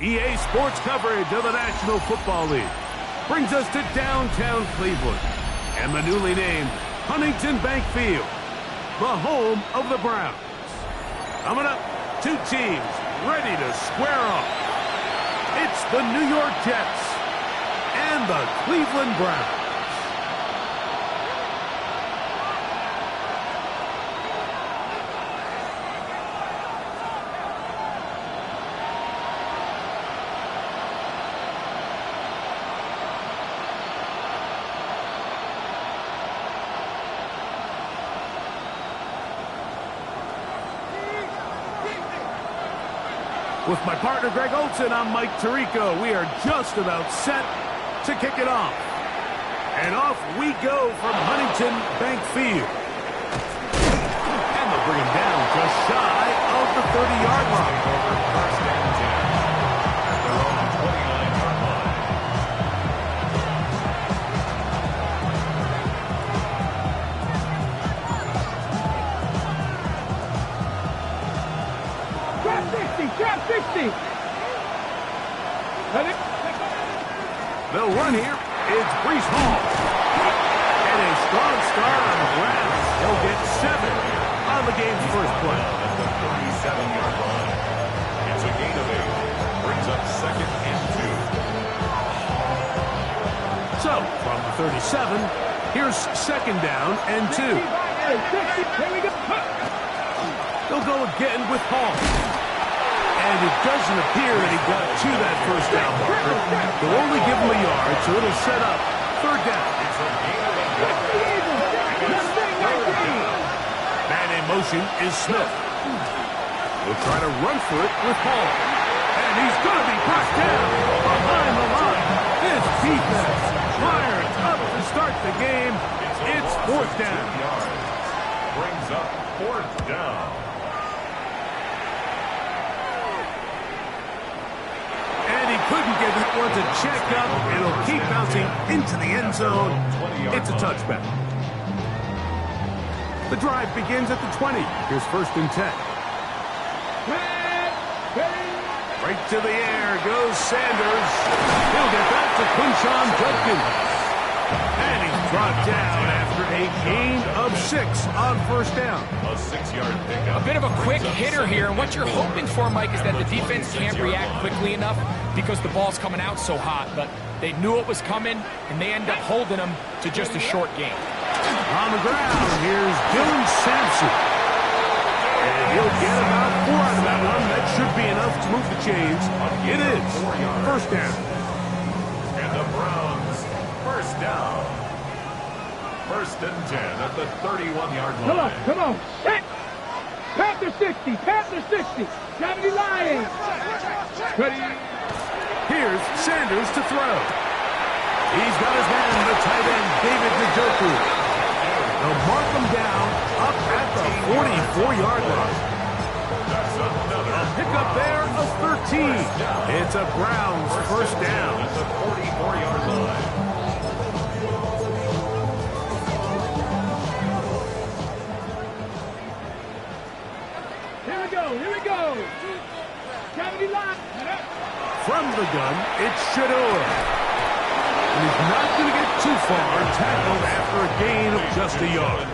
EA Sports coverage of the National Football League brings us to downtown Cleveland and the newly named Huntington Bank Field, the home of the Browns. Coming up, two teams ready to square off. It's the New York Jets and the Cleveland Browns. With my partner, Greg Olson, I'm Mike Tirico. We are just about set to kick it off. And off we go from Huntington Bank Field. And they'll bring him down just shy of the 30-yard line. First and 10 at their own 29-yard line. Trap 60. They'll run here. It's Breece Hall. And a strong start on the Browns. He'll get 7 on the game's first play. At the 37-yard line. It's a gain of 8. Brings up 2nd and 2. So, from the 37, here's 2nd down and 2. Here we go. They'll go again with Hall. And it doesn't appear that he got to that first down marker. They'll only give him a yard, so it'll set up 3rd down. Man in motion is Smith. We'll try to run for it with Hall. And he's going to be brought down behind the line. This defense fired up to start the game. It's 4th down. Brings up 4th down. Couldn't get that one to check up. It'll keep bouncing into the end zone. It's a touchback. The drive begins at the 20. Here's 1st and 10. Right to the air goes Sanders. He'll get back to Quinshon Judkins. And he's brought down after a gain of 6 on 1st down. A 6-yard pickup. A bit of a quick hitter here, and what you're hoping for, Mike, is that the defense can't react quickly enough because the ball's coming out so hot, but they knew it was coming, and they end up holding them to just a short gain. On the ground, here's Dylan Sampson. And he'll get about 4 out of that one. That should be enough to move the chains. It is 1st down. And the Browns, 1st down. 1st and 10 at the 31-yard line. Come on. Set. Panther 60. 70 Lions. Ready. Here's Sanders to throw. He's got his man, the tight end, David Njoku. They'll mark him down up at the 44-yard line. That's another Pickup there of 13. It's a Browns 1st down. At the 44-yard line. Here we go. 70 Lions. From the gun, it's Shador. And he's not going to get too far, tackled after a gain of just a yard.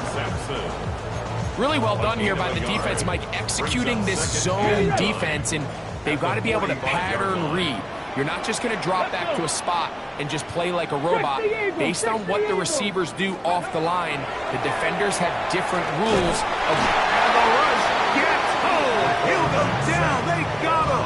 Really well done here by the defense, Mike, executing this zone defense, and they've got to be able to pattern read. You're not just going to drop back to a spot and just play like a robot. Based on what the receivers do off the line, the defenders have different rules of... And the rush gets home. He'll go down. They got him.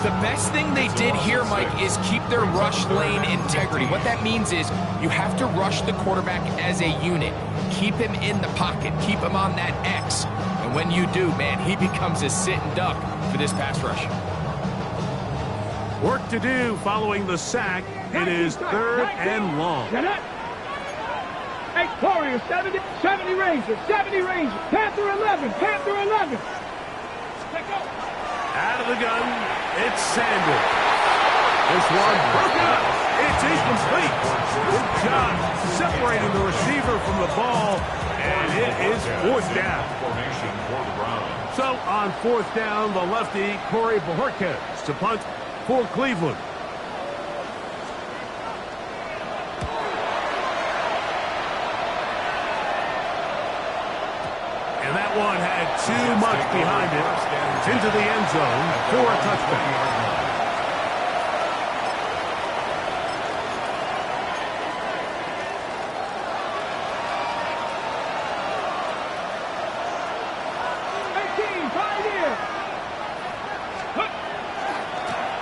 The best thing they did here, Mike, is keep their rush lane integrity. What that means is you have to rush the quarterback as a unit. Keep him in the pocket. Keep him on that X. And when you do, man, he becomes a sitting duck for this pass rush. Work to do following the sack. It is 3rd and long. Hey, Warriors, 70 Rangers. Panther 11. Out of the gun, it's Sanders. This one broken up. It's incomplete. Good job separating the receiver from the ball, and it is 4th down. Formation for the Browns. So on 4th down, the lefty, Corey Bojorquez to punt for Cleveland. And that one had too much behind it. It's into the end zone for a touchdown.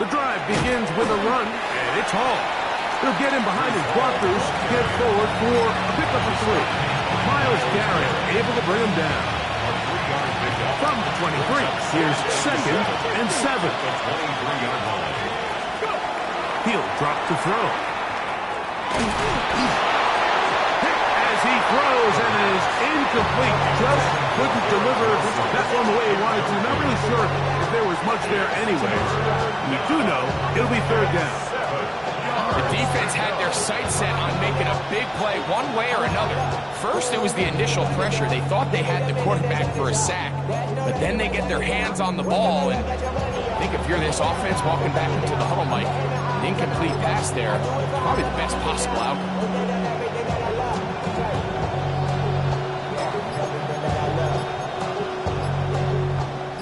The drive begins with a run, and it's Hall. He'll get in behind his blockers to get forward for a pickup of 3. Myles Garrett able to bring him down. From the 23, here's 2nd and 7. He'll drop to throw. As he throws and is incomplete, just couldn't deliver that one the way he wanted to. Not really sure if there was much there anyways. We do know it'll be 3rd down. The defense had their sights set on making a big play one way or another. First, it was the initial pressure. They thought they had the quarterback for a sack, but then they get their hands on the ball, and I think if you're this offense walking back into the huddle, Mike, an incomplete pass there, probably the best possible outcome.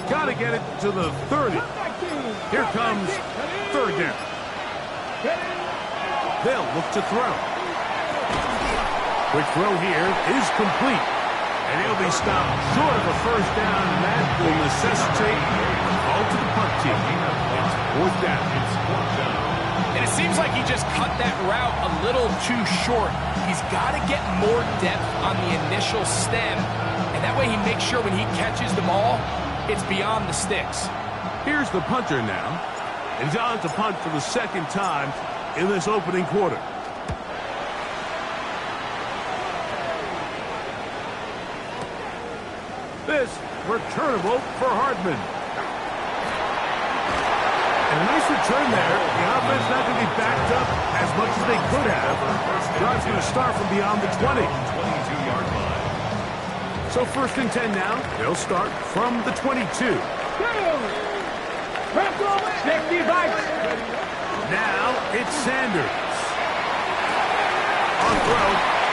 Got to get it to the 30. Here comes 3rd down. They'll look to throw. Quick throw here is complete. And he'll be stopped short of a 1st down, and that will necessitate a call to the punt team. It's 4th down. And it seems like he just cut that route a little too short. He's got to get more depth on the initial stem, and that way he makes sure when he catches the ball, it's beyond the sticks. Here's the punter now. And he's on to punt for the 2nd time in this opening quarter. This returnable for Hardman. And a nice return there. The offense not going to be backed up as much as they could have. Drive's going to start from beyond the 20. 22-yard line. So 1st and 10 now. They'll start from the 22. Now it's Sanders. On throw,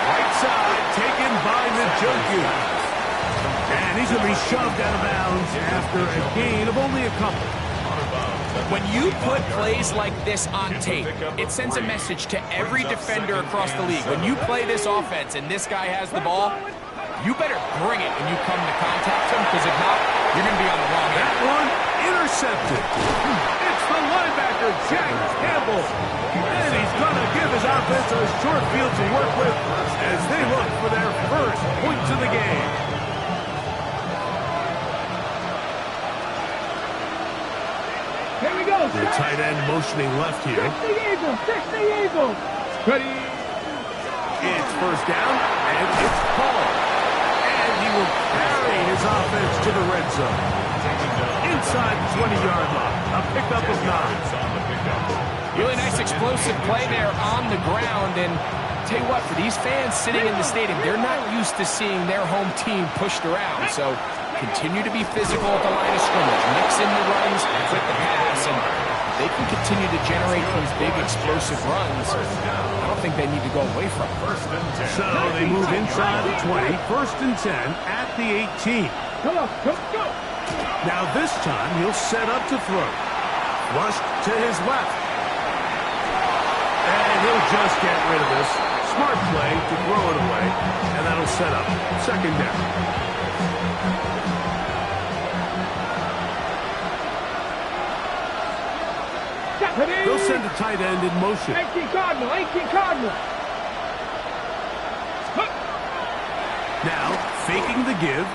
right side, taken by Njoku. And he's going to be shoved out of bounds after a gain of only a couple. When you put plays like this on tape, it sends a message to every defender across the league. When you play this offense and this guy has the ball, you better bring it when you come to contact him, because if not, you're going to be on the wrong end. That one intercepted. It's the linebacker, Jack Campbell. And he's going to give his offense a short field to work with as they look for their first points of the game. Here we go. The tight end motioning left here. 60 Eagles. Ready. It's 1st down, and it's Paul. And he will carry his offense to the red zone. Inside the 20-yard line. A pickup of 9. Really nice explosive play there on the ground. And tell you what, for these fans sitting in the stadium, they're not used to seeing their home team pushed around. So continue to be physical at the line of scrimmage. Mix in the runs with the pass, and they can continue to generate these big explosive runs. I don't think they need to go away from it. So they move inside the 20. 1st and 10 at the 18. Come on, go. Now this time he'll set up to throw. Flushed to his left. And he'll just get rid of this. Smart play to throw it away. And that'll set up 2nd down. They'll send a tight end in motion. 18 Cardinal. Now, faking the give.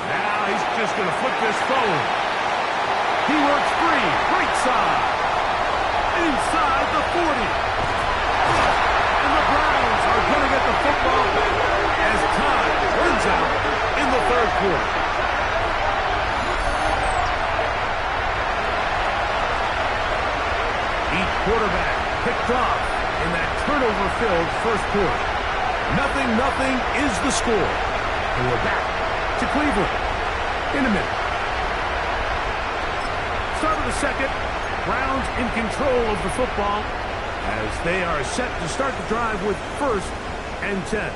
Now he's just going to flip this forward. He works free. Right side. Inside the 40. And the Browns are going to get the football as time runs out in the 3rd quarter. Each quarterback picked off in that turnover-filled 1st quarter. 0-0 is the score. And we're back to Cleveland. in a minute. Start of the second. Browns in control of the football as they are set to start the drive with 1st and 10.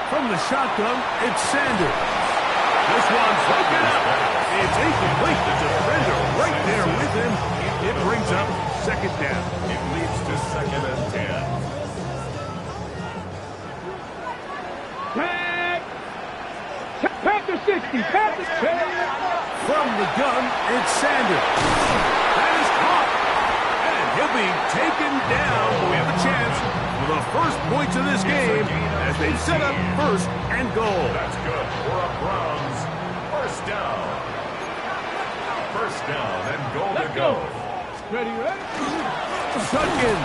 From the shotgun, it's Sanders. This one's broken up. It's incomplete. The defender right there with him. It brings up 2nd down. It leads to 2nd and 10. Panther 60. Panther 60. From the gun, it's Sanders. That is caught. And he'll be taken down. We have a chance for the first points of this game as they set up 1st and goal. That's good for a Browns. 1st down. 1st down and goal to go. Ready? Sunken.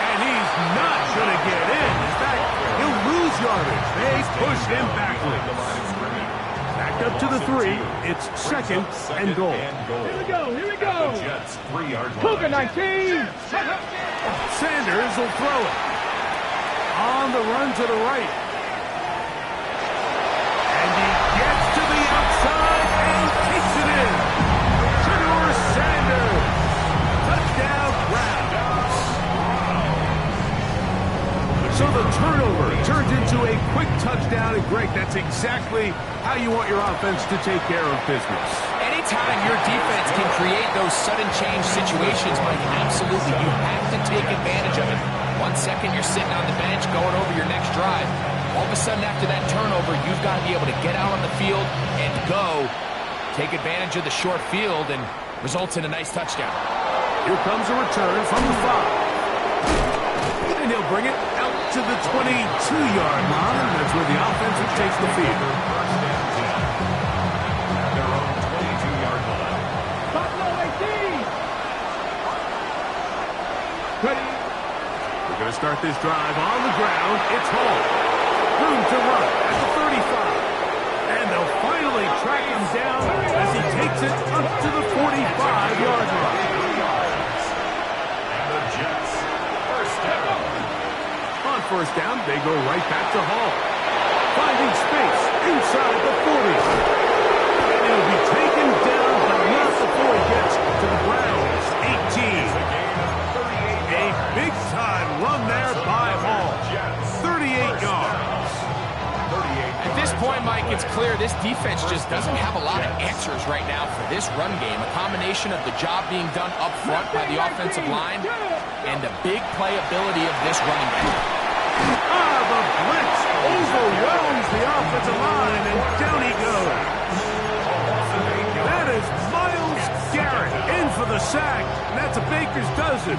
And he's not going to get in. In fact, he'll lose yardage. They push him backwards. Back up to the 3. It's 2nd and goal. Here we go. Here we go. Jets 3-yard line. Cougar 19. Sanders will throw it. On the run to the right. And he gets to the outside and takes it in. Shedeur Sanders. Touchdown, Browns. So the turnover turns into a quick touchdown. And Greg, that's exactly how you want your offense to take care of business. Anytime your defense can create those sudden change situations, Mike, absolutely, you have to take advantage of it. 1 second you're sitting on the bench going over your next drive. All of a sudden after that turnover, you've got to be able to get out on the field and go. Take advantage of the short field and results in a nice touchdown. Here comes a return from the 5. And he'll bring it out to the 22-yard line. That's where the offense will take the field. 1st and 10. At their own 22-yard line. Buffalo 18. Ready? We're going to start this drive on the ground. It's Hall. Room to run at the 35. And they'll finally track him down as he takes it up to the 45-yard line. And the Jets 1st down. On 1st down, they go right back to Hall. Finding space inside the 40. And he'll be taken down, but not before he gets to the Browns. 18. A big-time run there by Hall. 38 yards. At this point, Mike, it's clear this defense just doesn't have a lot of answers right now for this run game. A combination of the job being done up front by the offensive line and the big playability of this running back. The blitz overwhelms the offensive line, and down he goes. That is Myles Garrett in for the sack. And that's a baker's dozen.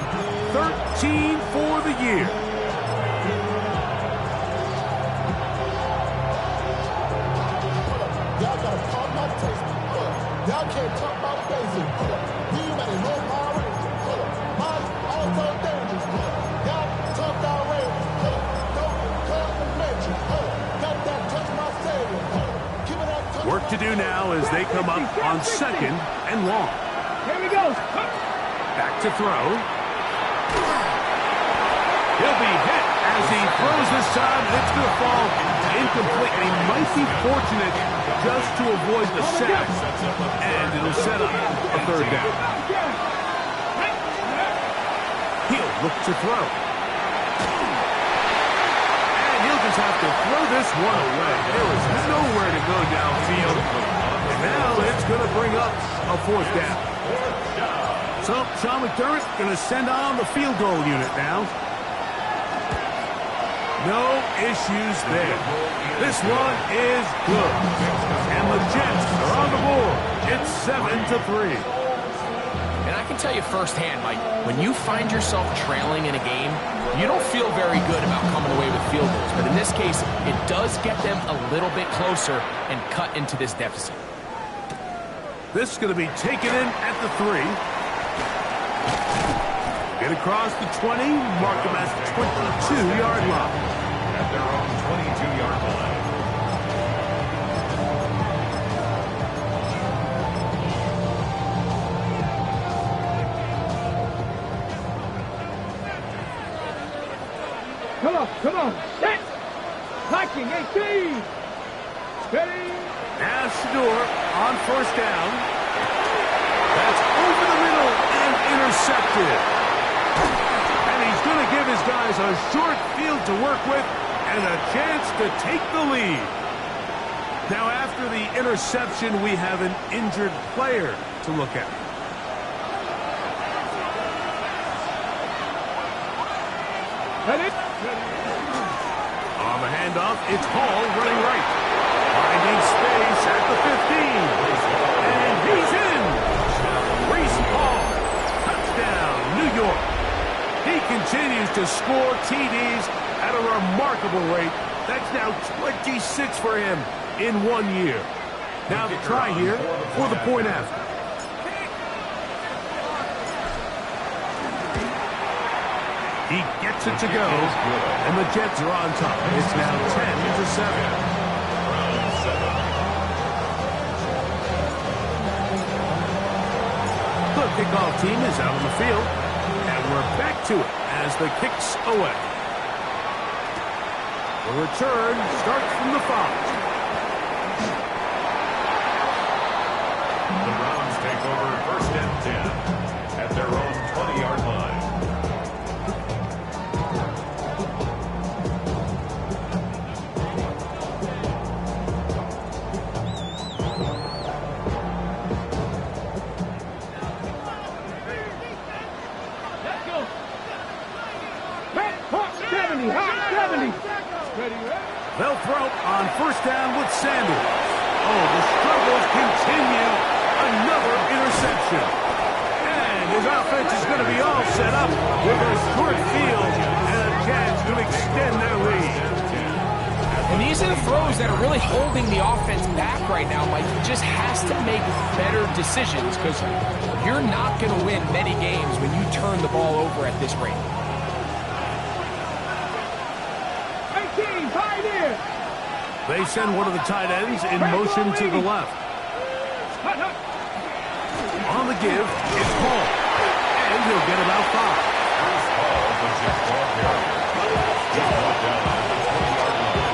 13 for the year. Y'all gotta talk my taste. Y'all can't talk my face. You better know my range. Mine also dangerous. Y'all talk our range. Don't come and mention. Got that touch my savior. Give it that touch. Work to do now as they come up on 2nd and long. Here we go. Back to throw. He'll be hit as he throws this time. It's going to fall incomplete. He might be fortunate just to avoid the sack. And it'll set up a 3rd down. He'll look to throw. And he'll just have to throw this one away. There is nowhere to go downfield. And now it's going to bring up a 4th down. So Sean McDermott going to send on the field goal unit now. No issues there. This one is good. And the Jets are on the board. It's 7-3. And I can tell you firsthand, Mike, when you find yourself trailing in a game, you don't feel very good about coming away with field goals. But in this case, it does get them a little bit closer and cut into this deficit. This is going to be taken in at the 3. Get across the 20, mark them at the 22-yard line. At their own 22-yard line. Come on. Set. Hiking 18. Ready. Now Shador on first down. That's over the middle and intercepted. And he's going to give his guys a short field to work with and a chance to take the lead. Now after the interception, we have an injured player to look at. Ready. On the handoff, it's Hall running right. Finding space at the 15. And he's in. Breece Hall. Touchdown, New York. He continues to score TDs at a remarkable rate. That's now 26 for him in 1 year. Now the try here for the point after. He gets it to go, and the Jets are on top. It's now 10-7. The kickoff team is out on the field, and we're back to it as the kick's away. The return starts from the 5. The Browns take over first and 10 at their own 20-yard line. Let's go. Red Hawk 70. Hawk 70. Ready. They'll throw on first down with Sanders. Oh, the struggles continue. Another interception. And his offense is going to be all set up with a short field and a chance to extend their lead. And these are the throws that are really holding the offense back right now, Mike. He just has to make better decisions because you're not going to win many games when you turn the ball over at this rate. 18. Pioneer. They send one of the tight ends in motion to the left. Hut, hut. On the give, it's Paul. And he'll get about 5. Here's Hall for just 12 yards. He's brought down at the 20-yard line.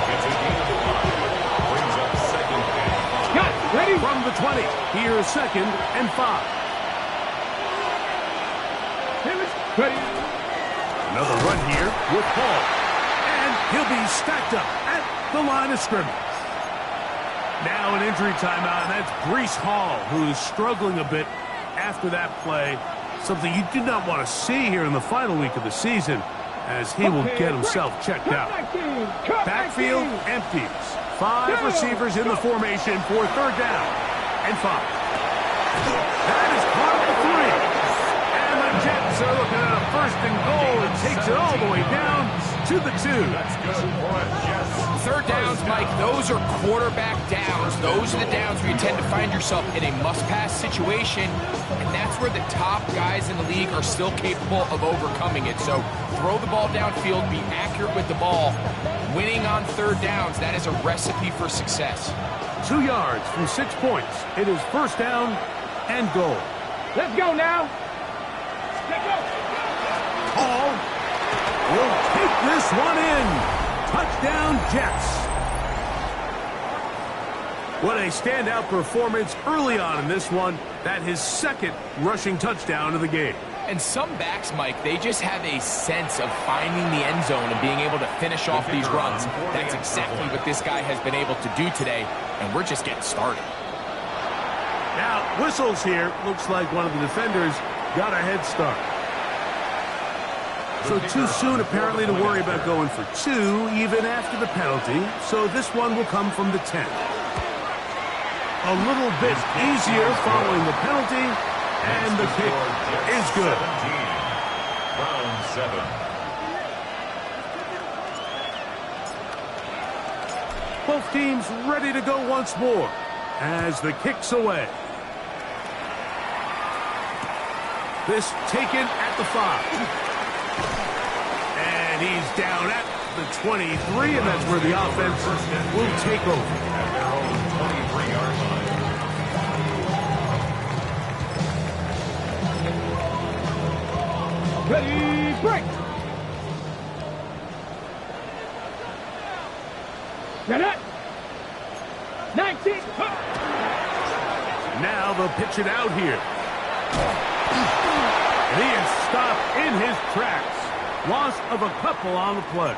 Gets a gain of 5. Brings up second and 5. Got it. Ready. From the 20, here's 2nd and 5. Here is ready. Another run here with Paul. And he'll be stacked up at the line of scrimmage. Now an injury timeout, and that's Breece Hall, who's struggling a bit after that play. Something you do not want to see here in the final week of the season, as he will get himself checked out. Backfield empties. 5 receivers in the formation for 3rd down and 5. That is caught at the 3. And the Jets are looking at a 1st and goal. It takes it all the way down to the 2. That's good for a Jets. 3rd downs, Mike, those are quarterback downs. Those are the downs where you tend to find yourself in a must-pass situation, and that's where the top guys in the league are still capable of overcoming it. So throw the ball downfield, be accurate with the ball. Winning on 3rd downs, that is a recipe for success. 2 yards from 6 points. It is 1st down and goal. Let's go now. Let's go. Hall will take this one in. Touchdown, Jets. What a standout performance early on in this one. That his 2nd rushing touchdown of the game. And some backs, Mike, they just have a sense of finding the end zone and being able to finish off these runs. That's exactly what this guy has been able to do today, and we're just getting started. Now, whistles here. Looks like one of the defenders got a head start. So too soon, apparently, to worry about going for 2, even after the penalty. So this one will come from the 10. A little bit easier following the penalty, and the kick is good. 17. Round 7. Both teams ready to go once more as the kick's away. This taken at the 5. And he's down at the 23, and that's where the offense will take over. At their own 23-yard line. Ready, break. Get it. 19. Now they'll pitch it out here. And he is stopped in his tracks. Loss of a couple on the play.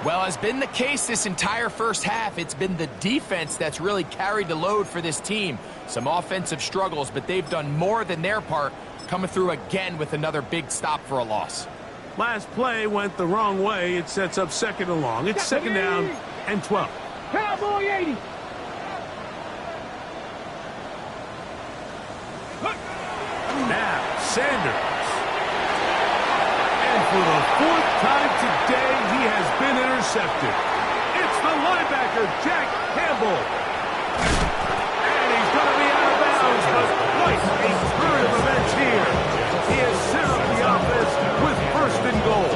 Well, as been the case this entire first half, it's been the defense that's really carried the load for this team. Some offensive struggles, but they've done more than their part, coming through again with another big stop for a loss. Last play went the wrong way. It sets up second and long. It's second down and 12. Cowboy 80. Now, Sanders. And for the fourth time today, he has been intercepted. It's the linebacker, Jack Campbell. And he's going to be out of bounds, but quite a turn of events here. He has set up the offense with first and goal.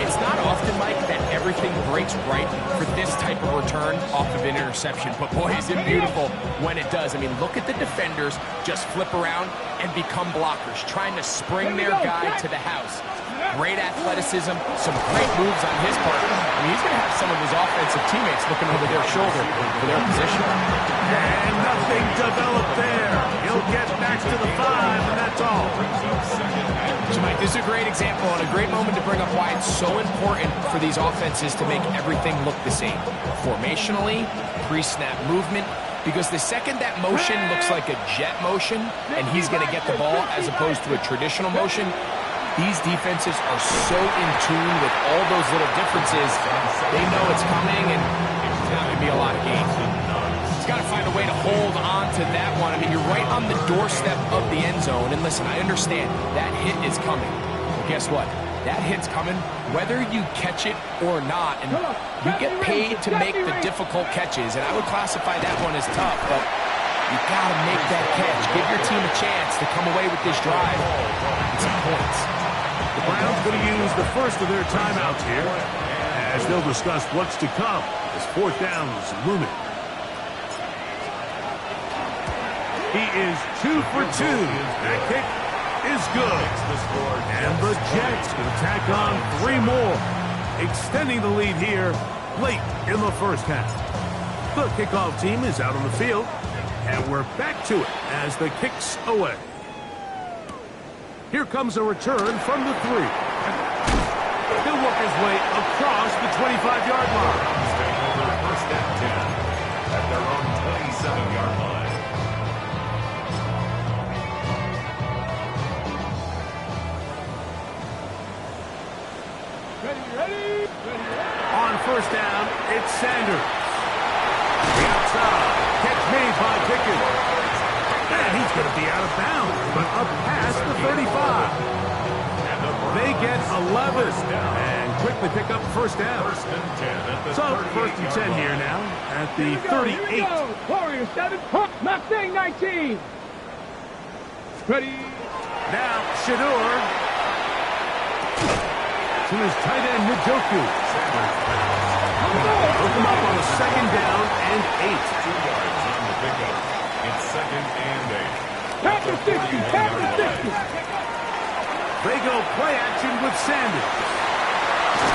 It's not often, Mike, that everything breaks right for this type of return off of an interception. But, boy, is it beautiful when it does. I mean, look at the defenders just flip around and become blockers, trying to spring their guy to the house. Great athleticism, some great moves on his part. I mean, he's going to have some of his offensive teammates looking over their shoulder for their position. And nothing developed there. He'll get back to the 5, and that's all. So, Mike, this is a great example and a great moment to bring up why it's so important for these offenses to make everything look the same. Formationally, pre-snap movement, because the second that motion looks like a jet motion and he's going to get the ball as opposed to a traditional motion, these defenses are so in tune with all those little differences. They know it's coming, and it's not going to be a lot of games. He's got to find a way to hold on to that one. I mean, you're right on the doorstep of the end zone. And listen, I understand that hit is coming. But guess what? That hit's coming whether you catch it or not. And you get paid to make the difficult catches. And I would classify that one as tough, but you got to make that catch. Give your team a chance to come away with this drive and some points. The Browns going to use the first of their timeouts here as they'll discuss what's to come as fourth down is looming. He is 2 for 2. That kick is good. And the Jets going to tack on 3 more, extending the lead here late in the first half. The kickoff team is out on the field, and we're back to it as the kick's away. Here comes a return from the 3. He'll work his way across the 25-yard line. First and 10 at their own 27-yard line. Ready. On first down, it's Sanders. The outside, catch made by Pickens. And he's going to be out of bounds, but up past the 35. They get 11 and quickly pick up first down. So first and 10 here now at the 38. Warriors 7, Mustang 19. Ready. Now Shadur to his tight end Njoku. Hook him up on a second down and 8. 2 yards on the pickup. It's second and 8. Pack the 50. They go play action with Sanders.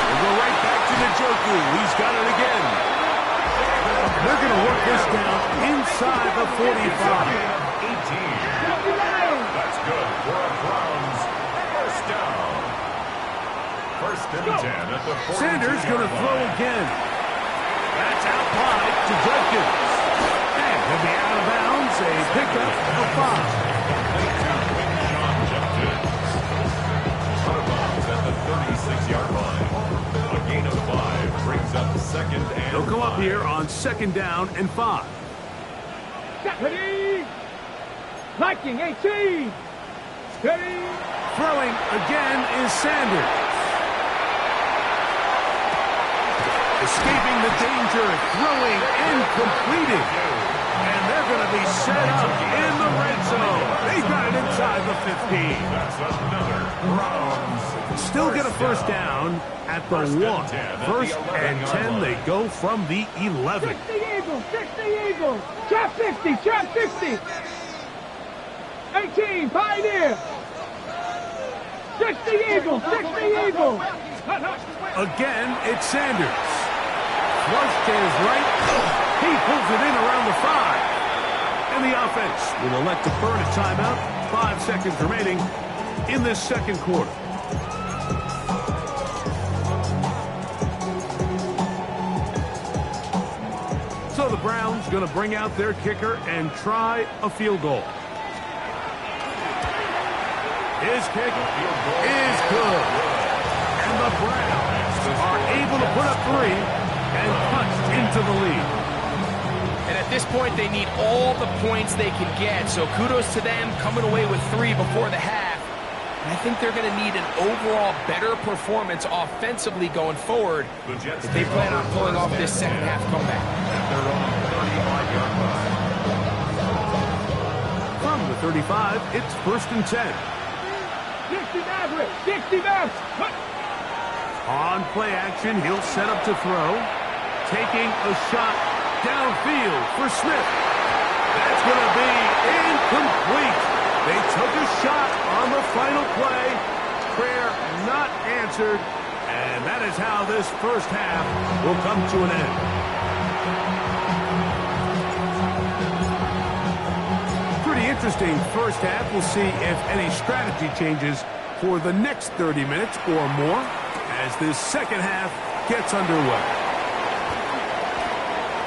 We'll go right back to Njoku. He's got it again. They're going to work this down inside the 45. 18. That's good for a Browns first down. First and 10 at the 42. Sanders going to throw again. That's out wide to Jenkins. And he'll be out of bounds. A pickup of 5. At the 36-yard line. A gain of 5 brings up second and They'll come 5. up here on second down and 5. Ready. Viking 18. Ready. Throwing again is Sanders. Escaping the danger, throwing and completing. And they're going to be set up in the red zone. They got it inside the 15. That's another Browns. Still get a first down at the 1. First and 10, they go from the 11. 60 Eagles. Trap 60. 18, Pioneer. 60 Eagles. Again, it's Sanders. flush to his right. He pulls it in around the 5. And the offense will elect to burn a timeout. 5 seconds remaining in this second quarter. So the Browns going to bring out their kicker and try a field goal. His kick is good. And the Browns are able to put up 3 and punch into the lead. And at this point, they need all the points they can get. So kudos to them coming away with 3 before the half. And I think they're going to need an overall better performance offensively going forward if they plan on pulling off this second half comeback. From the 35, it's 1st and 10. 60 Maverick, 60 Maverick. On play action, he'll set up to throw. Taking a shot downfield for Smith. That's going to be incomplete. They took a shot on the final play. Prayer not answered. And that is how this first half will come to an end. Pretty interesting first half. We'll see if any strategy changes for the next 30 minutes or more as this second half gets underway.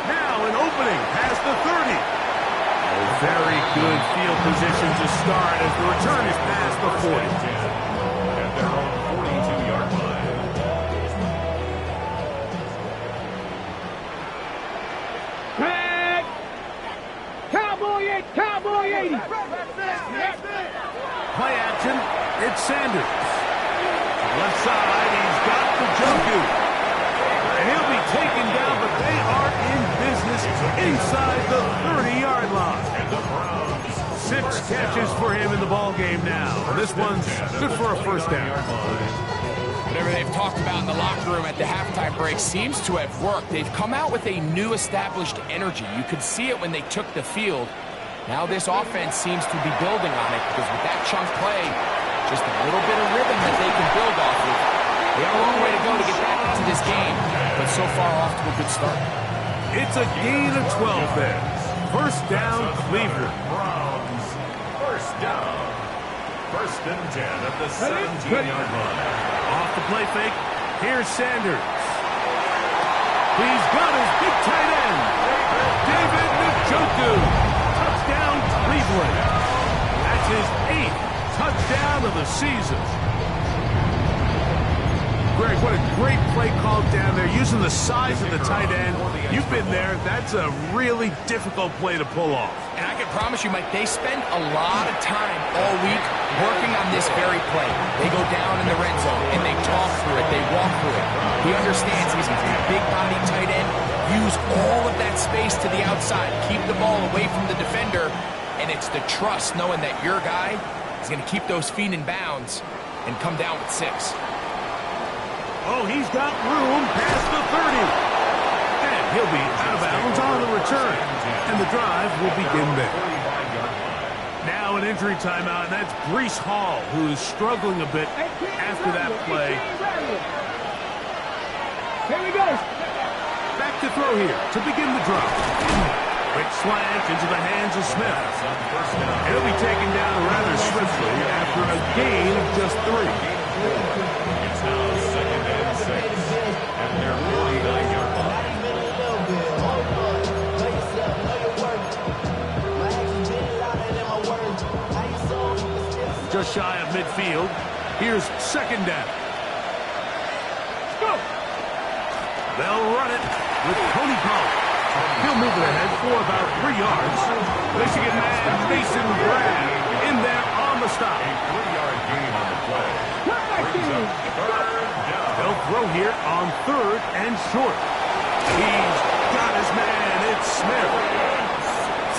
Now an opening past the 30. Very good field position to start as the return is past the 40. At their own 42-yard line. Tag. Cowboy 80. Play action, it's Sanders. Left side, he's got the Joku. And he'll be taken down, but they are in business inside the 30-yard line. 6 catches for him in the ball game now. This one's good for a first down. Whatever they've talked about in the locker room at the halftime break seems to have worked. They've come out with a new established energy. You could see it when they took the field. Now this offense seems to be building on it because with that chunk play, just a little bit of rhythm that they can build off of. They have a long way to go to get back into this game, but so far off to a good start. It's a gain of 12 there. First down, Cleveland. Browns, first down. 1st and 10 at the 17-yard line. Off the play fake, here's Sanders. He's got his big tight end, David Njoku. Touchdown, Cleveland. That's his 8th touchdown of the season. Greg, what a great play call down there, using the size of the tight end. You've been there. That's a really difficult play to pull off. And I can promise you, Mike, they spend a lot of time all week working on this very play. They go down in the red zone, and they talk through it. They walk through it. He understands he's a big body tight end. Use all of that space to the outside. Keep the ball away from the defender. And it's the trust knowing that your guy is going to keep those feet in bounds and come down with 6. Oh, he's got room past the 30. And he'll be out of bounds on the return. And the drive will begin there. Now an injury timeout, and that's Breece Hall, who is struggling a bit after that play. Here we go. Back to throw here to begin the drive. Quick slant into the hands of Smith. He'll be taken down rather swiftly after a gain of just 3. It's now 2nd and 6 at their 49-yard line. Just shy of midfield. Here's 2nd down. Go. They'll run it with Tony Pollard. He'll move it ahead for about 3 yards. Michigan man Mason Graham in there on the stop. A 3-yard gain on the play. Brings up 3rd down. They'll throw here on 3rd and short. He's got his man. It's Smith.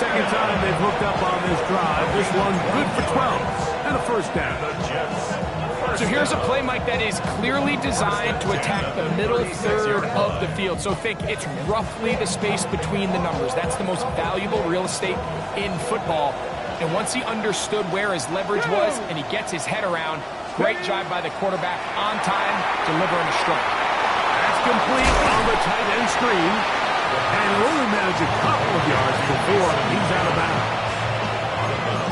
Second time they've hooked up on this drive. This one good for 12 and a first down. The Jets. So here's a play, Mike, that is clearly designed to attack the middle 3rd of the field. So think it's roughly the space between the numbers. That's the most valuable real estate in football. And once he understood where his leverage was and he gets his head around, great job by the quarterback on time, delivering a strike. That's complete on the tight end screen. And he'll only manage a couple of yards before he's out of bounds.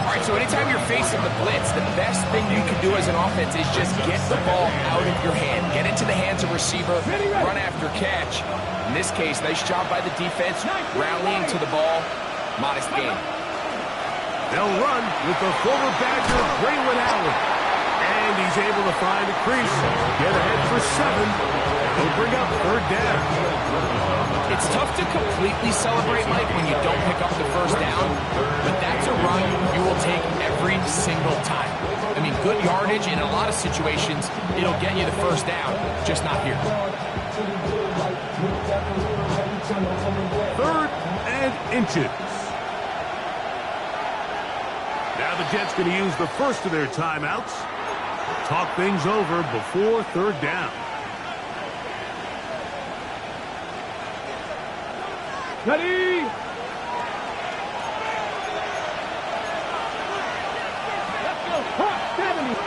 All right, so anytime you're facing the blitz, the best thing you can do as an offense is just get the ball out of your hand. Get into the hands of receiver, run after catch. In this case, nice job by the defense, rallying to the ball. Modest gain. They'll run with the former Badger, Braylon Allen. And he's able to find a crease. Get ahead for 7. They'll bring up 3rd down. It's tough to completely celebrate, Mike, when you don't pick up the first down, but that's a run you will take every single time. I mean, good yardage in a lot of situations, it'll get you the first down, just not here. 3rd and inches. Now the Jets going to use the first of their timeouts. Talk things over before 3rd down. Ready? Let's go. 70.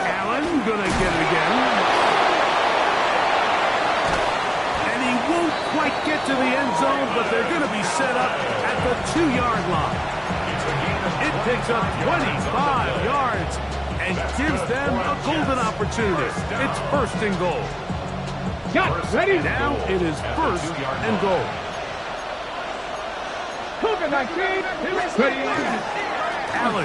Allen gonna get it again. And he won't quite get to the end zone, but they're gonna be set up at the 2-yard line. It picks up 25 yards and gives them a golden opportunity. It's 1st and goal. Got it. Ready? Now it is 1st and goal. Cougar 19. Ready? Allen.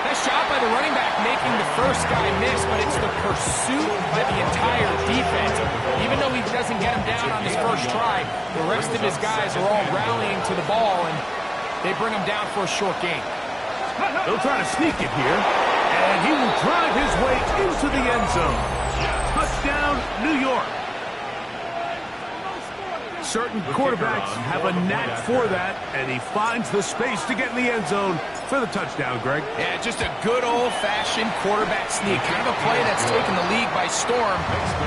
Nice job by the running back making the first guy miss, but it's the pursuit by the entire defense. Even though he doesn't get him down on his first try, the rest of his guys are all rallying to the ball, and they bring him down for a short gain. They'll try to sneak it here, and he will drive his way into the end zone. Touchdown, New York. Certain quarterbacks have a knack for that, and he finds the space to get in the end zone for the touchdown, Greg. Yeah, just a good old-fashioned quarterback sneak. Kind of a play that's taken the league by storm.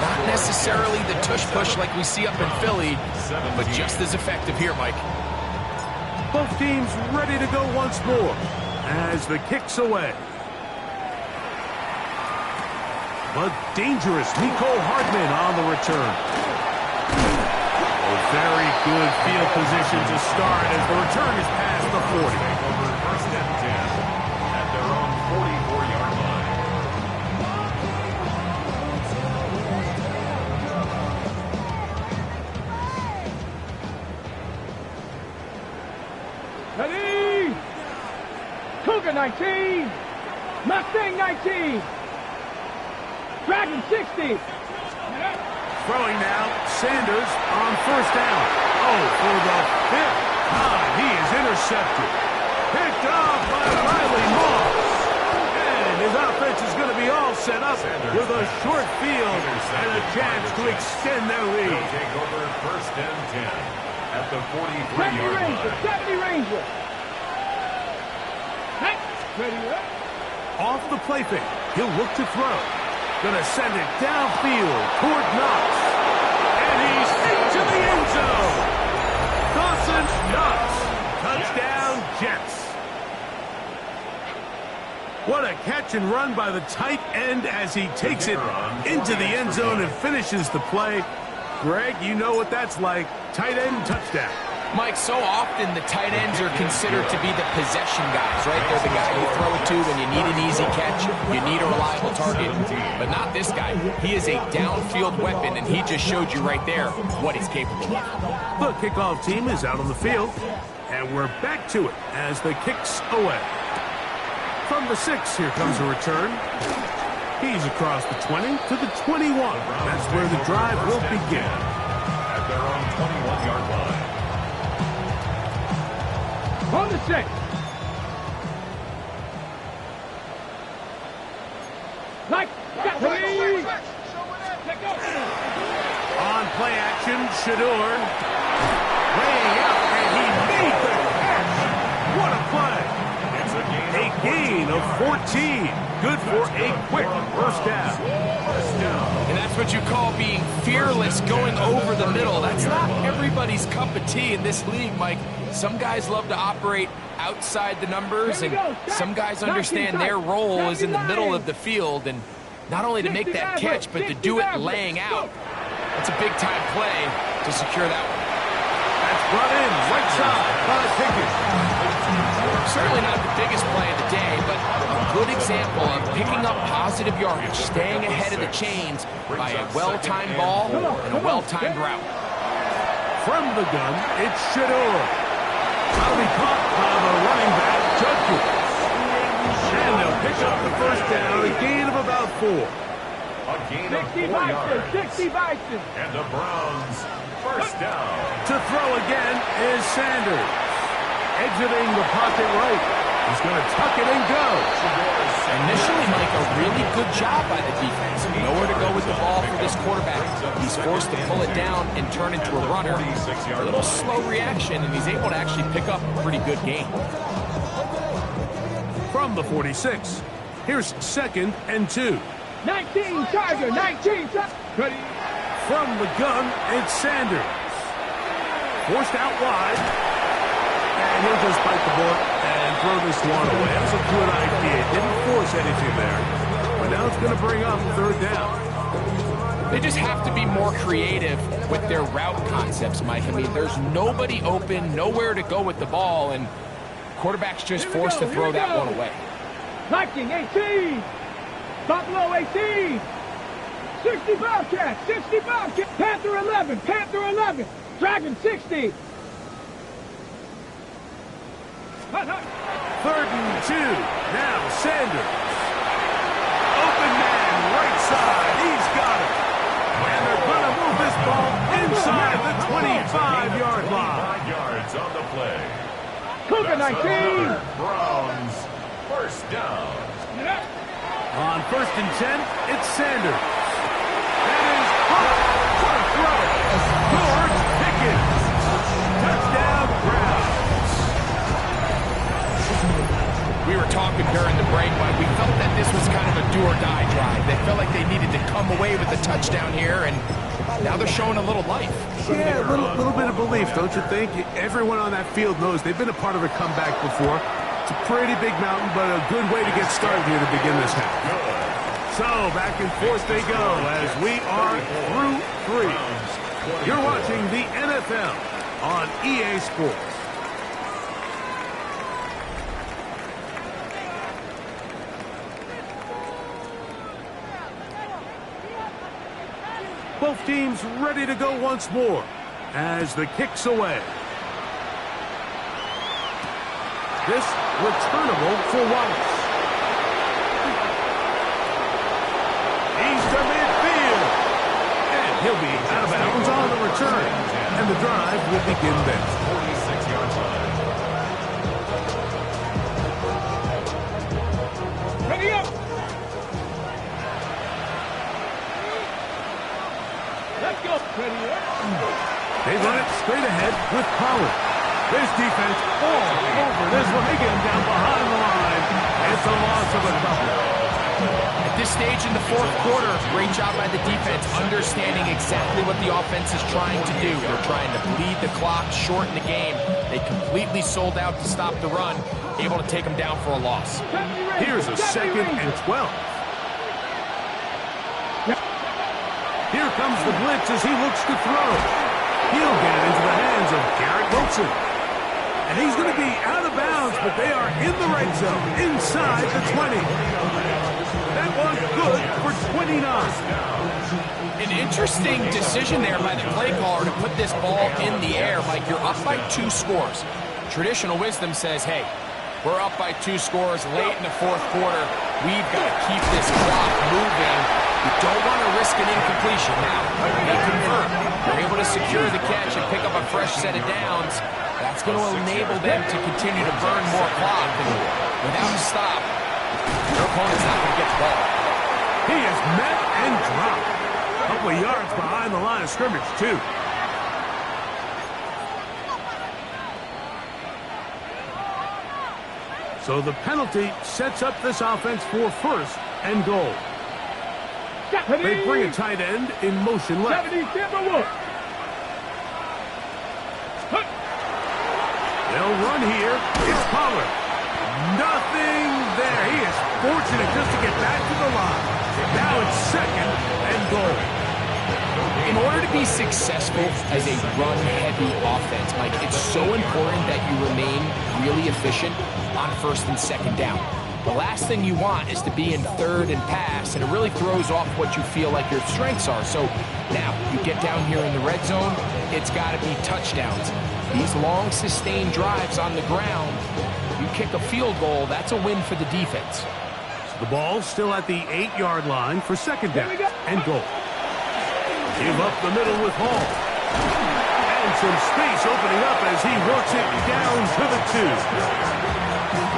Not necessarily the tush-push like we see up in Philly, but just as effective here, Mike. Both teams ready to go once more as the kick's away. But dangerous Nico Hardman on the return. A very good field position to start as the return is past the 40. Over 1st and 10 at their own 44-yard line. Ready? Cougar 19. Mustang 19. Dragon 60. Throwing now, Sanders on 1st down. Oh, for the 5th time, he is intercepted. Picked off by Riley Moss. And his offense is going to be all set up with a short field and a chance to extend their lead. They'll take over 1st and 10 at the 43-yard line. 70 Ranger. Ready up. Off the play fake, he'll look to throw. Gonna send it downfield toward Knox. And he's into the end zone. Dawson Knox. Touchdown, Jets. What a catch and run by the tight end as he takes it into the end zone and finishes the play. Greg, you know what that's like. Tight end touchdown. Mike, so often the tight ends are considered to be the possession guys, right? They're the guy you throw it to when you need an easy catch, you need a reliable target, but not this guy. He is a downfield weapon, and he just showed you right there what he's capable of. The kickoff team is out on the field, and we're back to it as the kick's away. From the 6, here comes a return. He's across the 20 to the 21. That's where the drive will begin. At their own 21-yard line. On the 6. Like, got three. On play action, Shador. Laying out, and he made the catch. What a play. It's a gain of 14. Good for a quick 1st down. And that's what you call being fearless, going over the middle. That's not everybody's cup of tea in this league, Mike. Some guys love to operate outside the numbers, and some guys understand their role is in the middle of the field, and not only to make that catch, but to do it laying out. That's a big-time play to secure that one. That's brought in right side by Pickett. Certainly not the biggest play of the day, but a good example of picking up positive yardage, staying ahead of the chains by a well-timed ball and a well-timed route. From the gun, it's Shador. That'll be caught by the running back, Judkins. And they'll pick up the first down, a gain of about 4. A gain of 4 yards. 60 Bison. And the Browns, first down. To throw again is Sanders. Exiting the pocket right. He's going to tuck it and go. Initially, Mike, a really good job by the defense. Nowhere to go with the ball for this quarterback. He's forced to pull it down and turn into a runner. A little slow reaction, and he's able to actually pick up a pretty good gain. From the 46, here's 2nd and 2. 19 Tiger, 19 Tiger. From the gun, it's Sanders. Forced out wide. And he'll just bite the bullet and throw this one away. That was a good idea. Didn't force anything there. But now it's going to bring up 3rd down. They just have to be more creative with their route concepts, Mike. I mean, there's nobody open, nowhere to go with the ball, and quarterback's just forced to throw that one away. Viking 18. Buffalo 18. 60 Bobcats, 60 Bobcats. Panther 11, Panther 11. Dragon 60. 3rd and 2. Now Sanders. Open man, right side. He's got it. And they're going to move this ball inside the 25-yard line. 5 yards on the play. Cougar 19. Browns, first down. On 1st and 10, it's Sanders. That is for a throw. George Pickens. Touchdown, Browns. We were talking during the break, but we felt that this was kind of a do-or-die drive. They felt like they needed to come away with a touchdown here, and now they're showing a little life. Yeah, a little bit of belief, don't you think? Everyone on that field knows they've been a part of a comeback before. It's a pretty big mountain, but a good way to get started here to begin this half. So, back and forth they go as we are through 3. You're watching the NFL on EA Sports. Both teams ready to go once more as the kick's away. This returnable for Wallace. He's to midfield. And he'll be out of bounds on the return. And the drive will begin then. 46-yard line. Ready up. Let's go. Ready up. They run it straight ahead with Pollard. This defense all over this one. They get him down behind the line. It's a loss of a couple. At this stage in the 4th quarter, great job by the defense, understanding exactly what the offense is trying to do. They're trying to bleed the clock, shorten the game. They completely sold out to stop the run, able to take them down for a loss. Here's a 2nd and 12. Here comes the blitz as he looks to throw. He'll get it into the hands of Garrett Wilson. And he's going to be out of bounds, but they are in the red zone, inside the 20. That was good for 29. An interesting decision there by the play caller to put this ball in the air. Mike, you're up by 2 scores. Traditional wisdom says, hey, we're up by 2 scores late in the 4th quarter. We've got to keep this clock moving. You don't want to risk an incompletion. Now, they convert. They're able to secure the catch and pick up a fresh set of downs. That's going to enable them to continue to burn more clock. And without a stop, their opponent's not going to get the ball. He is met and dropped. A couple of yards behind the line of scrimmage, too. So the penalty sets up this offense for 1st and goal. They bring a tight end in motion left. 70 Timberwood. They'll run here. It's Pollard. Nothing there. He is fortunate just to get back to the line. Now it's 2nd and goal. In order to be successful as a run-heavy offense, Mike, it's so important that you remain really efficient on first and second down. The last thing you want is to be in third and pass, and it really throws off what you feel like your strengths are. So now you get down here in the red zone, it's got to be touchdowns. These long, sustained drives on the ground, you kick a field goal, that's a win for the defense. The ball still at the 8-yard line for second down and goal. Give up the middle with Hall. And some space opening up as he works it down to the 2.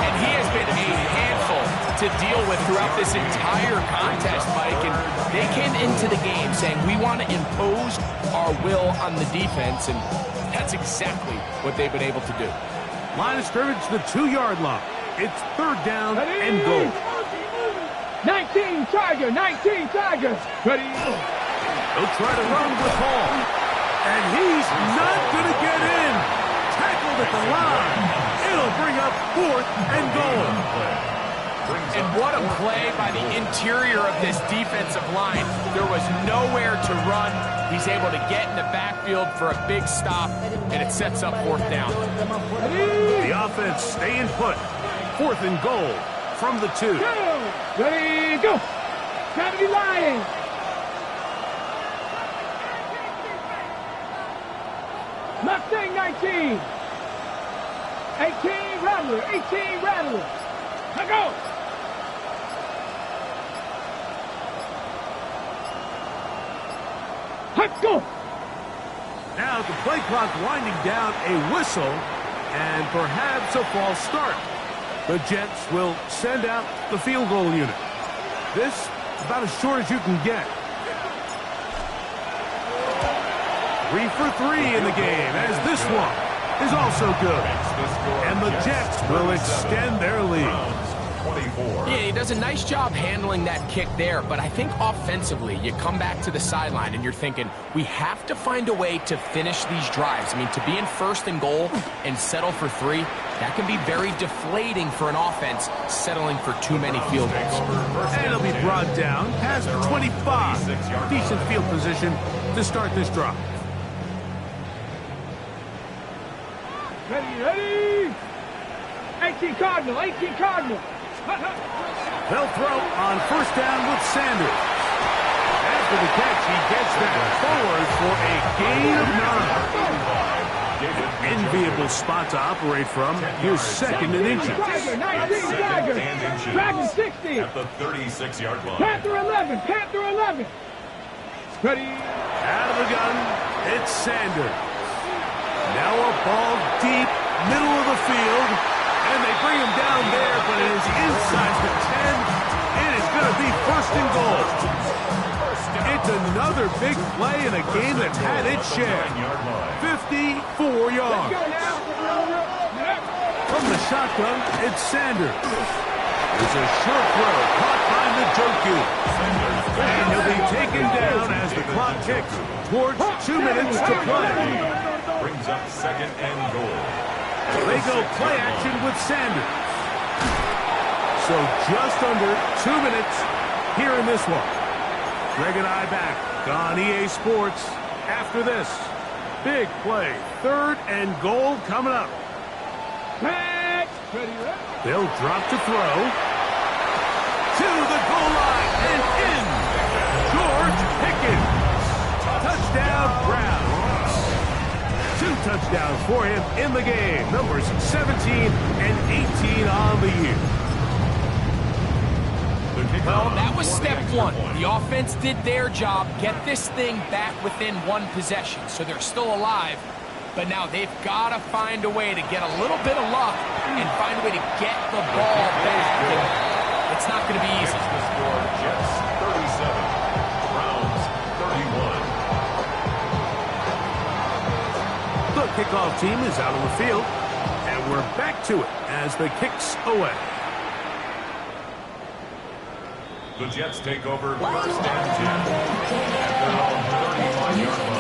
And he has been a handful to deal with throughout this entire contest, Mike. And they came into the game saying, we want to impose our will on the defense. And that's exactly what they've been able to do. Line of scrimmage, the 2-yard line. It's third down and goal. 19 Tiger, 19 Tiger. Ready? He'll try to run with Hall. And he's not going to get in. Tackled at the line. It'll bring up fourth and goal. And what a play by the interior of this defensive line. There was nowhere to run. He's able to get in the backfield for a big stop, and it sets up fourth down. The offense staying put. Fourth and goal from the 2. Ready, go. Gravity line. Mustang 19. 18 Rattler, 18 Rattler. Let go. Let's go. Now the play clock winding down, a whistle and perhaps a false start. The Jets will send out the field goal unit. This about as short as you can get. 3 for 3 in the game as this one is also good. And the Jets will extend their lead. Yeah, he does a nice job handling that kick there, but I think offensively, you come back to the sideline and you're thinking, we have to find a way to finish these drives. I mean, to be in first and goal and settle for 3, that can be very deflating for an offense settling for too many field goals. And it'll be brought down past 25. Decent field position to start this drive. Ready. 18 Cardinal, 18 Cardinal. They'll throw on first down with Sanders. After the catch, he gets that forward for a gain of 9. An enviable spot to operate from. Here's second and inches. Tiger, 19 Tiger. Dragon 60. At the 36-yard line. Panther 11, Panther 11. Ready. Out of the gun, it's Sanders. Now a ball deep, middle of the field. And they bring him down there, but it is inside the 10, and it's going to be first and goal. It's another big play in a game that's had its share. 54 yards. From the shotgun, it's Sanders. It's a short throw, caught by Njoku. And he'll be taken down as the clock ticks towards 2 minutes to play. Brings up second and goal. They go play action with Sanders. So just under 2 minutes here in this one. Greg and I back on EA Sports after this. Big play. Third and goal coming up. They'll drop to throw. To the goal line and in. George Pickens. Touchdown Browns. 2 touchdowns for him in the game. Numbers 17 and 18 on the year. Well, that was step 1. The offense did their job, get this thing back within 1 possession. So they're still alive, but now they've got to find a way to get a little bit of luck and find a way to get the ball back. And it's not going to be easy. The score, Jets 37, Browns 31. The kickoff team is out on the field, and we're back to it as the kicks away. The Jets take over first and 10 at their own 35-yard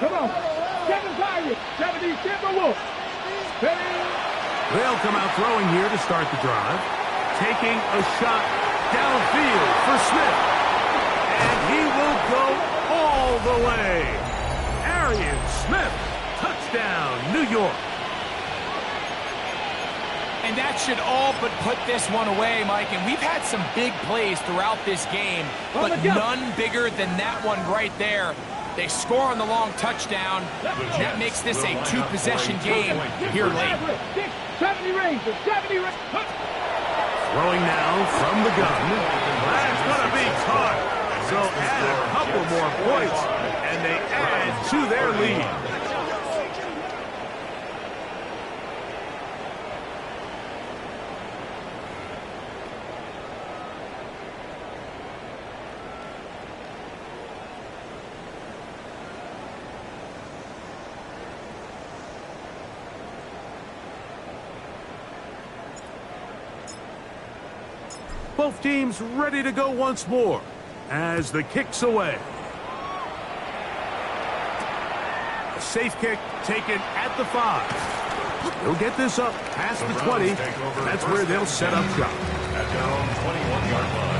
Come on. 7 Tigers, 70 Timberwolves. Ready. They'll come out throwing here to start the drive. Taking a shot downfield for Smith. And he will go all the way. Arian Smith, touchdown, New York. And that should all but put this one away, Mike. And we've had some big plays throughout this game, but none bigger than that one right there. They score on the long touchdown. That makes this a two-possession game here late. 70 Rangers, 70 Rangers. Throwing now from the gun. That's going to be caught. So add a couple more points, and they add to their lead. Both teams ready to go once more as the kick's away. A safe kick taken at the 5. They'll get this up past the 20. That's where they'll set up shop. At their own 21-yard line.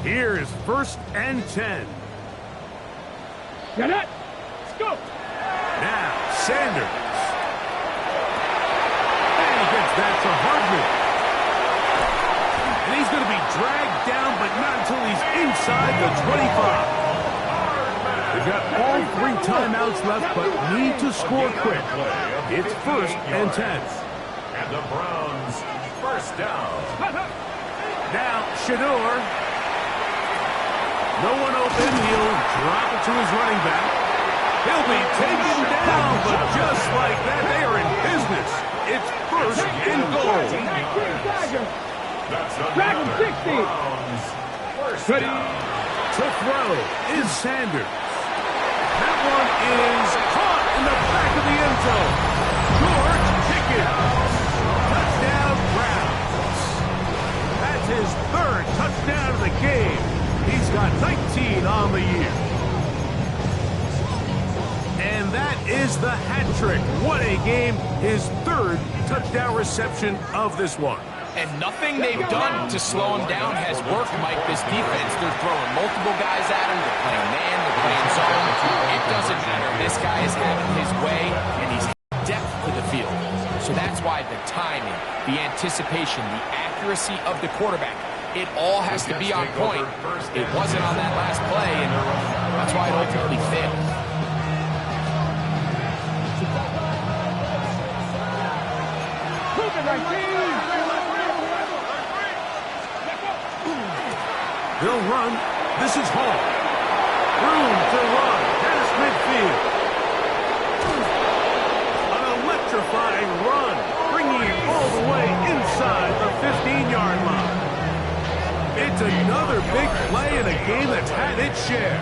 Here's 1st and 10. Get it. Let's go. Now, Sanders. And he gets that to Hardman. And he's going to be dragged down, but not until he's inside the 25. They've got all 3 timeouts left, but need to score quick. It's 1st and 10. And the Browns, 1st down. Now, Shador. No one open. He'll drop it to his running back. He'll be taken down, but just like that, they are in business. It's 1st and goal. Dragon 60. Browns, 1st Ready. down. To throw is Sanders. That one is caught in the back of the end zone. George Pickens. Touchdown, Browns. That's his 3rd touchdown of the game. He's got 19 on the year. And that is the hat trick. What a game. His 3rd touchdown reception of this one. And nothing they've done to slow him down has worked, Mike. This defense, they're throwing multiple guys at him. They're playing man, they're playing zone. It doesn't matter. This guy is having his way, and he's depth to the field. So that's why the timing, the anticipation, the accuracy of the quarterback, it all has to be on point. It wasn't on that last play, and that's why it ultimately failed. They'll run. This is Hall. Room to run. Past midfield. An electrifying run, bringing it all the way inside the 15-yard line. It's another big play in a game that's had its share.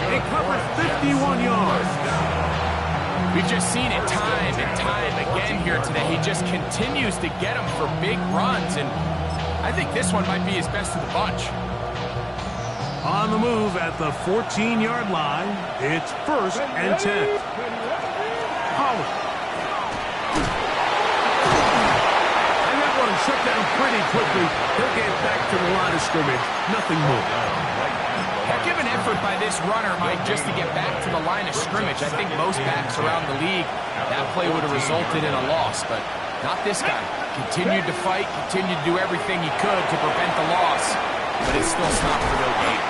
It covers 51 yards. We've just seen it time and time again here today. He just continues to get them for big runs, and I think this one might be his best of the bunch. On the move at the 14-yard line, it's 1st and 10. Holland. And that one shut down pretty quickly. He'll get back to the line of scrimmage. Nothing more. Heck of an effort by this runner, Mike, just to get back to the line of scrimmage. I think most backs around the league, that play would have resulted in a loss, but not this guy. Continued to fight, continued to do everything he could to prevent the loss, but it's still stopped for no gain.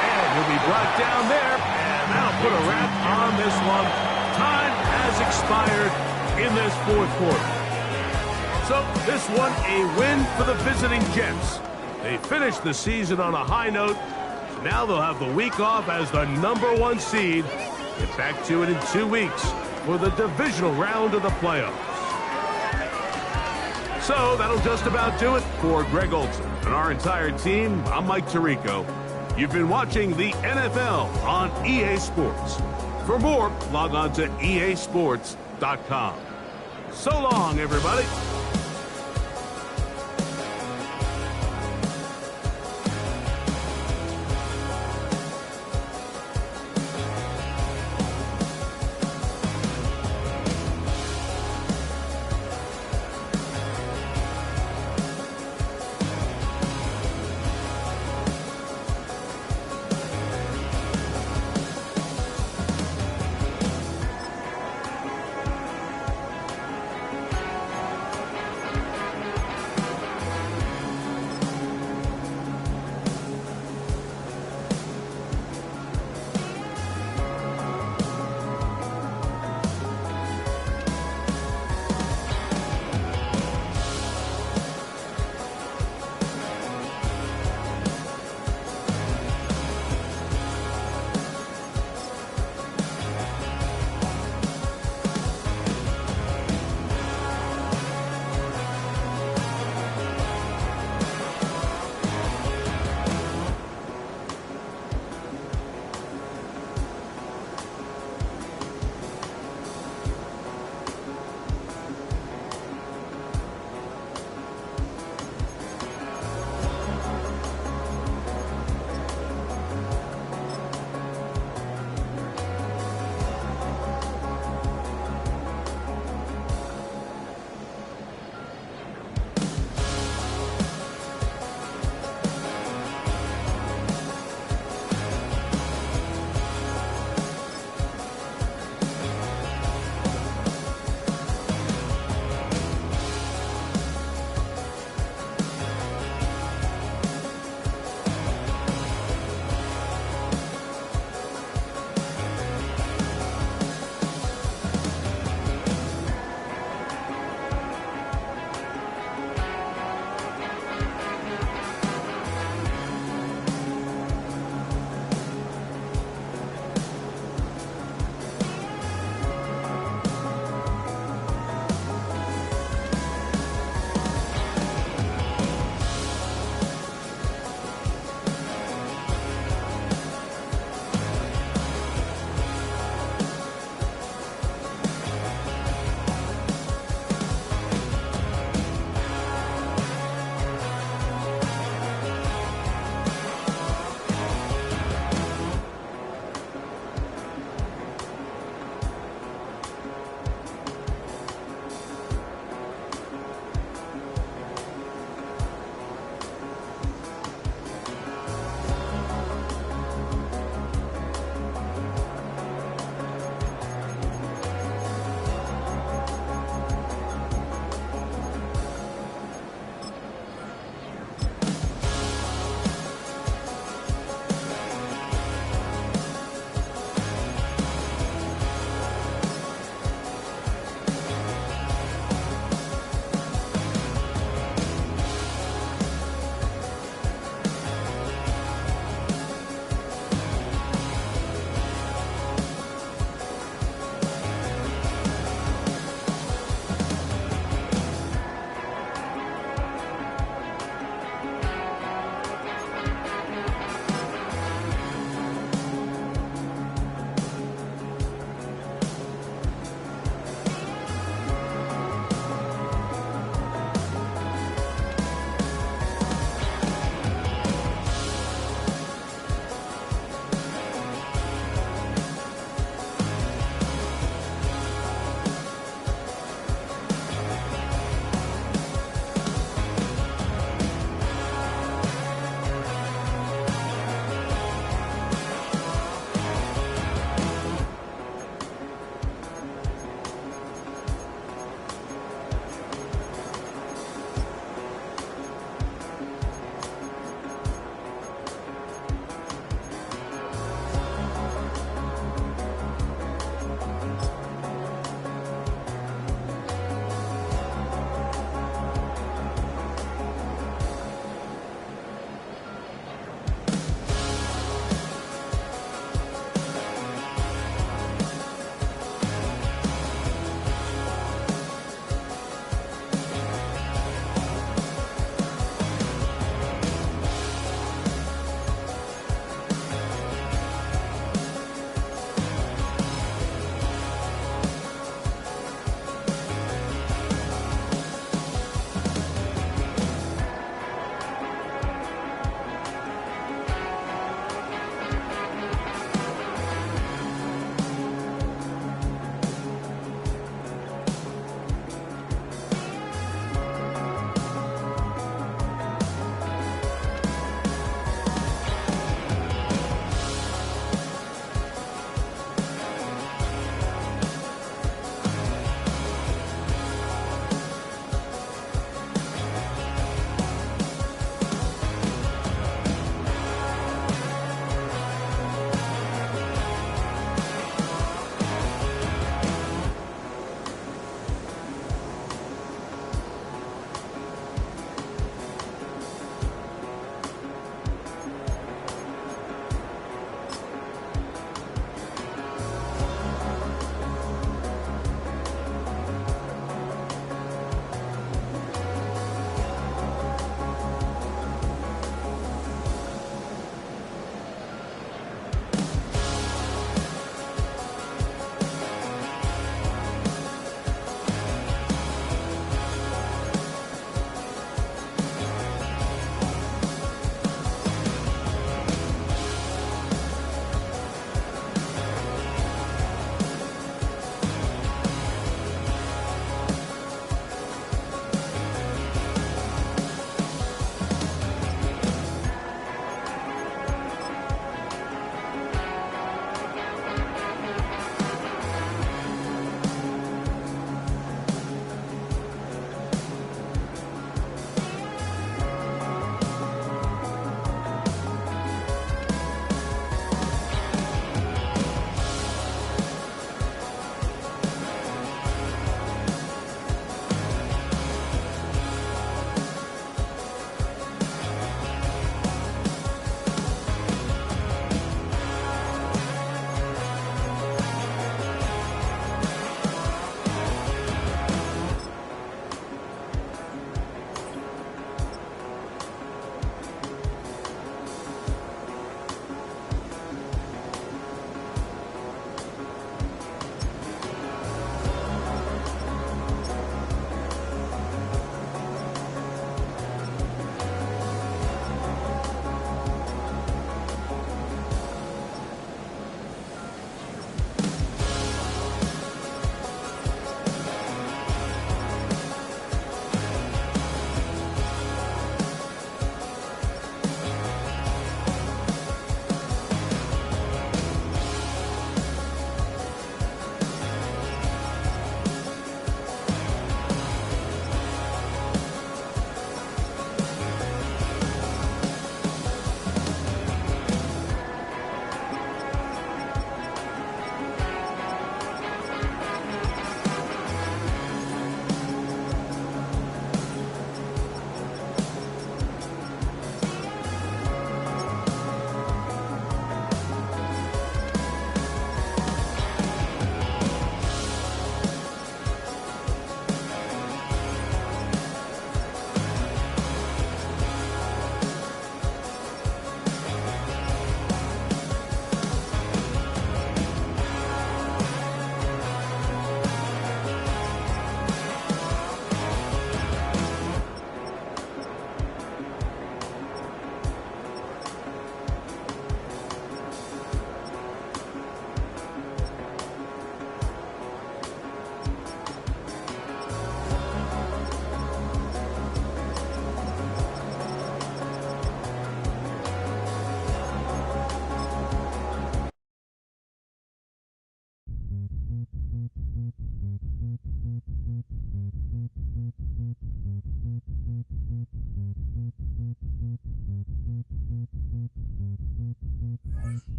And he'll be brought down there, and that'll put a wrap on this one. Time has expired in this 4th quarter. So this one a win for the visiting Jets. They finished the season on a high note. Now they'll have the week off as the #1 seed. Get back to it in 2 weeks for the divisional round of the playoffs. So that'll just about do it for Greg Olson and our entire team. I'm Mike Tirico. You've been watching the NFL on EA Sports. For more, log on to easports.com. So long, everybody.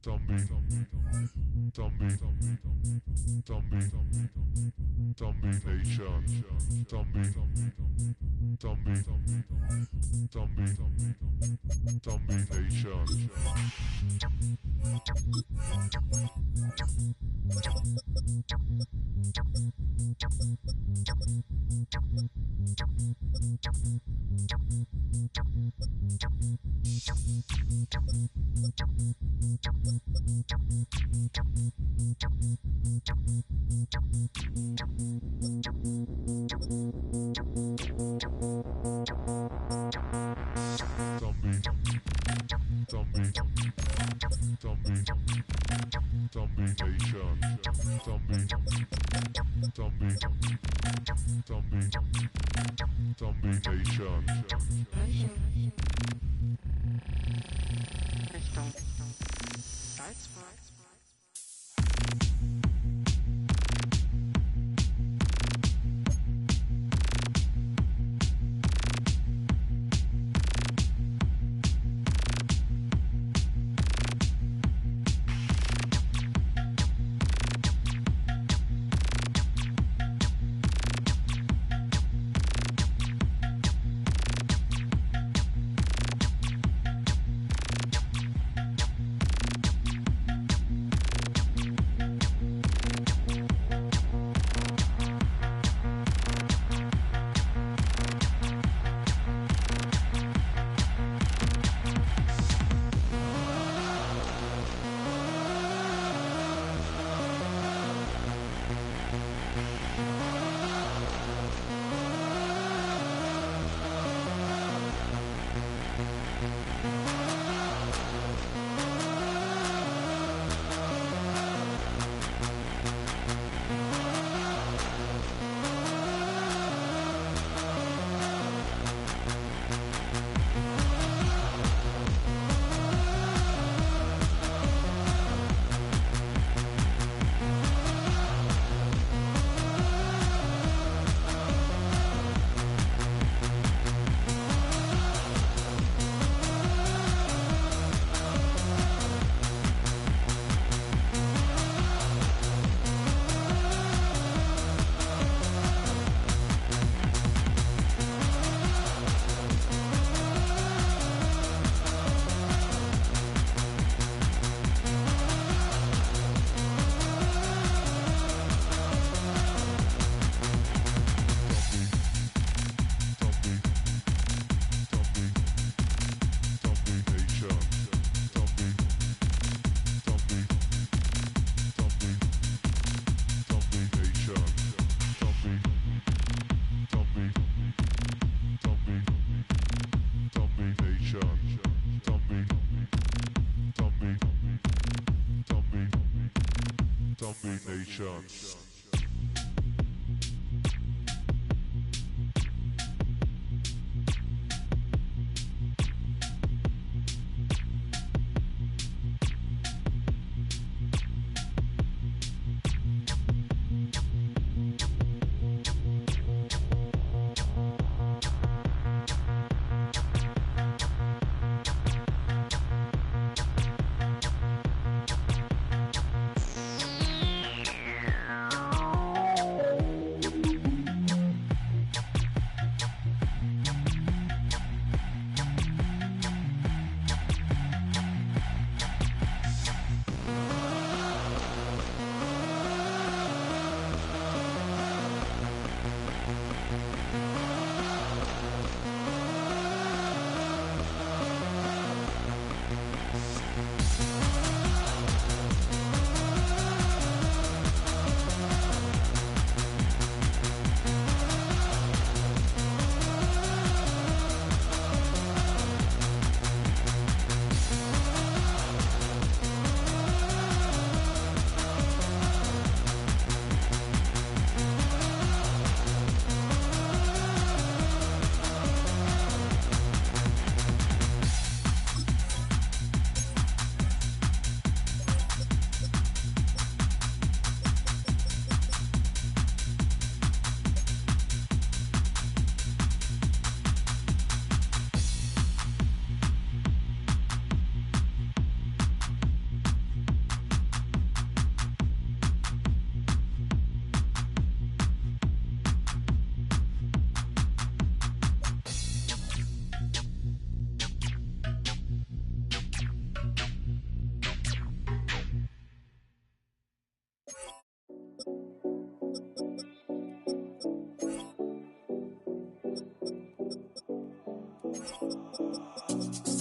Zombie Nation. Zombie Nation. Richtung Salzburg.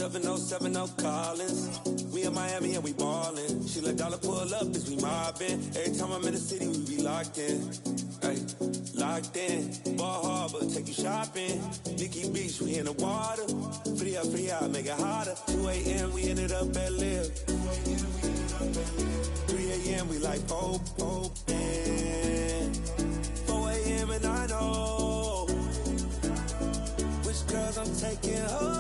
707 Collins. We in Miami and we ballin'. She let dollar pull up as we mobbin'. Every time I'm in the city, we be locked in. Ay, locked in. Ball Harbor, take you shopping. Nikki Beach, we in the water. Free up, make it hotter. 2 a.m., we ended up at Live. 3 a.m., we like open. 4 a.m. and I know which girls I'm taking home.